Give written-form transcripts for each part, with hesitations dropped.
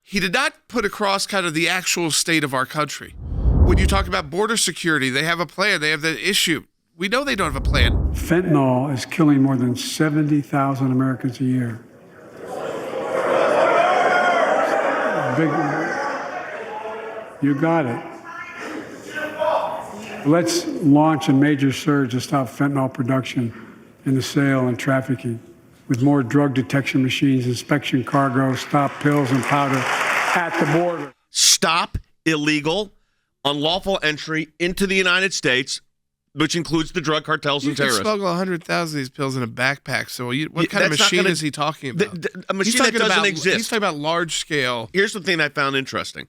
he did not put across kind of the actual state of our country. When you talk about border security, they have a plan. They have the issue. We know they don't have a plan. Fentanyl is killing more than 70,000 Americans a year. You got it. Let's launch a major surge to stop fentanyl production and the sale and trafficking with more drug detection machines, inspection cargo, stop pills and powder at the border. Stop illegal, unlawful entry into the United States, which includes the drug cartels and terrorists. You can smuggle 100,000 of these pills in a backpack. So what kind of machine is he talking about? A machine that doesn't exist. He's talking about large scale. Here's the thing I found interesting.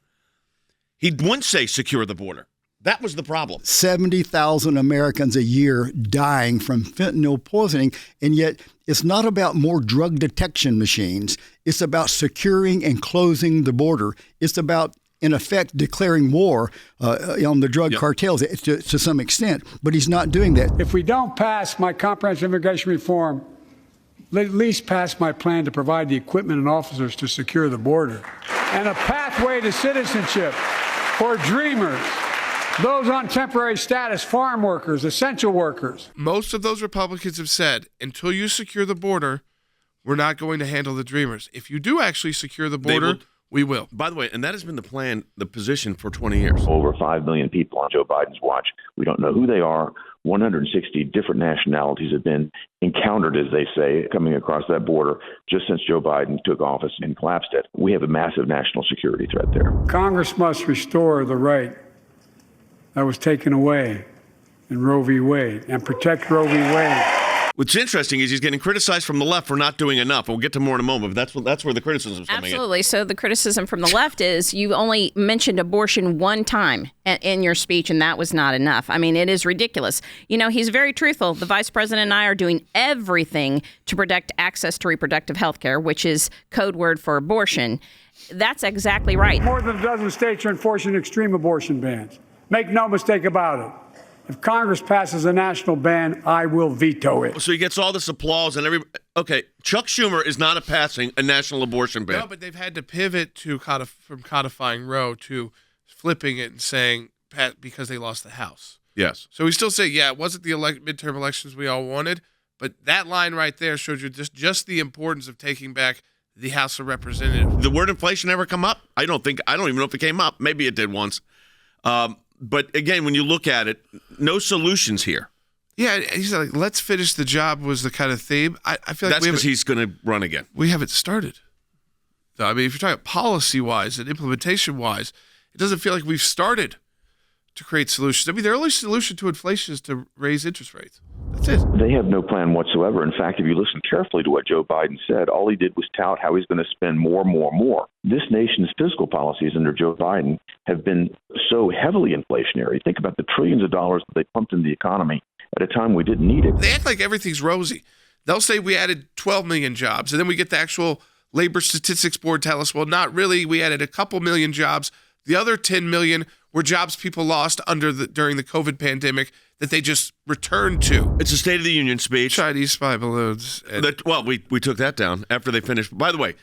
He wouldn't say secure the border. That was the problem. 70,000 Americans a year dying from fentanyl poisoning, and yet it's not about more drug detection machines. It's about securing and closing the border. It's about, in effect, declaring war on the drug cartels to some extent, but he's not doing that. If we don't pass my comprehensive immigration reform, at least pass my plan to provide the equipment and officers to secure the border and a pathway to citizenship for dreamers, those on temporary status, farm workers, essential workers. Most of those Republicans have said, until you secure the border, we're not going to handle the dreamers. If you do actually secure the border, we will. By the way, and that has been the plan, the position for 20 years. Over 5 million people on Joe Biden's watch. We don't know who they are. 160 different nationalities have been encountered, as they say, coming across that border just since Joe Biden took office and collapsed it. We have a massive national security threat there. Congress must restore the right that was taken away in Roe v. Wade and protect Roe v. Wade. What's interesting is he's getting criticized from the left for not doing enough. We'll get to more in a moment, but that's where the criticism is coming in. Absolutely. So the criticism from the left is you only mentioned abortion one time in your speech, and that was not enough. I mean, it is ridiculous. You know, he's very truthful. The vice president and I are doing everything to protect access to reproductive health care, which is code word for abortion. That's exactly right. More than a dozen states are enforcing extreme abortion bans. Make no mistake about it. If Congress passes a national ban, I will veto it. So he gets all this applause and okay, Chuck Schumer is not passing a national abortion ban. No, but they've had to pivot to from codifying Roe to flipping it and saying because they lost the House. Yes. So we still say, it wasn't the midterm elections we all wanted, but that line right there showed you just the importance of taking back the House of Representatives. The word inflation ever come up? I don't even know if it came up. Maybe it did once. But again, when you look at it, no solutions here. Yeah, he's like, let's finish the job was the kind of theme. I feel like that's because he's going to run again. We haven't started. So, I mean, if you're talking policy-wise and implementation-wise, it doesn't feel like we've started to create solutions. I mean, the only solution to inflation is to raise interest rates. That's it. They have no plan whatsoever. In fact, if you listen carefully to what Joe Biden said, all he did was tout how he's going to spend more. This nation's fiscal policies under Joe Biden have been so heavily inflationary. Think about the trillions of dollars that they pumped into the economy at a time we didn't need it. They act like everything's rosy. They'll say we added 12 million jobs, and then we get the actual Labor Statistics Board tell us, well, not really. We added a couple million jobs. The other 10 million were jobs people lost during the COVID pandemic that they just returned to. It's a State of the Union speech. Chinese spy balloons. We took that down after they finished. By the way,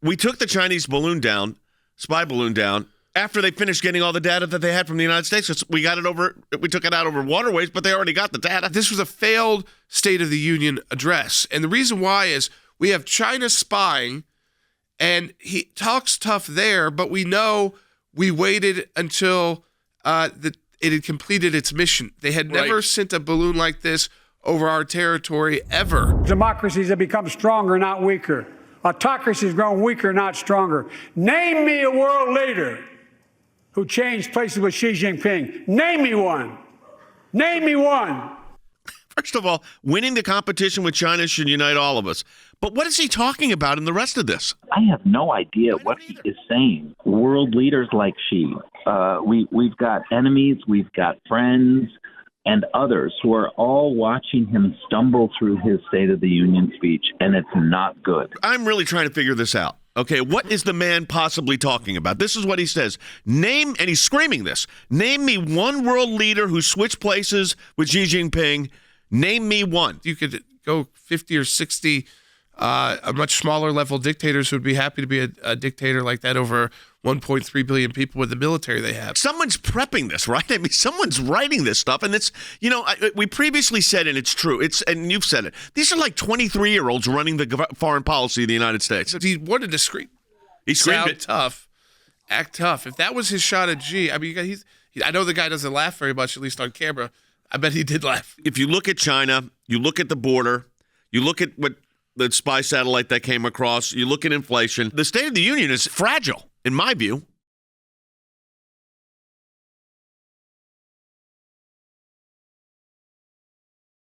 we took the Chinese spy balloon down, after they finished getting all the data that they had from the United States. We took it out over waterways, but they already got the data. This was a failed State of the Union address. And the reason why is we have China spying, and he talks tough there, but we know we waited until it had completed its mission. They had never sent a balloon like this over our territory ever. Democracies have become stronger, not weaker. Autocracies grown weaker, not stronger. Name me a world leader who changed places with Xi Jinping. Name me one. Name me one. First of all, winning the competition with China should unite all of us. But what is he talking about in the rest of this? I have no idea what he is saying. World leaders like Xi. We've got enemies, we've got friends, and others who are all watching him stumble through his State of the Union speech, and it's not good. I'm really trying to figure this out. Okay, what is the man possibly talking about? This is what he says. And he's screaming this, name me one world leader who switched places with Xi Jinping. Name me one. You could go 50 or 60 much smaller level dictators would be happy to be a dictator like that over 1.3 billion people with the military they have. Someone's prepping this, right? I mean, someone's writing this stuff, and it's, we previously said, and it's true, and you've said it, these are like 23-year-olds running the foreign policy of the United States. He wanted to scream. He screamed it. Tough, act tough. If that was his shot at G, I mean, I know the guy doesn't laugh very much, at least on camera. I bet he did laugh. If you look at China, you look at the border, you look at what the spy satellite that came across, you look at inflation, the State of the Union is fragile, in my view.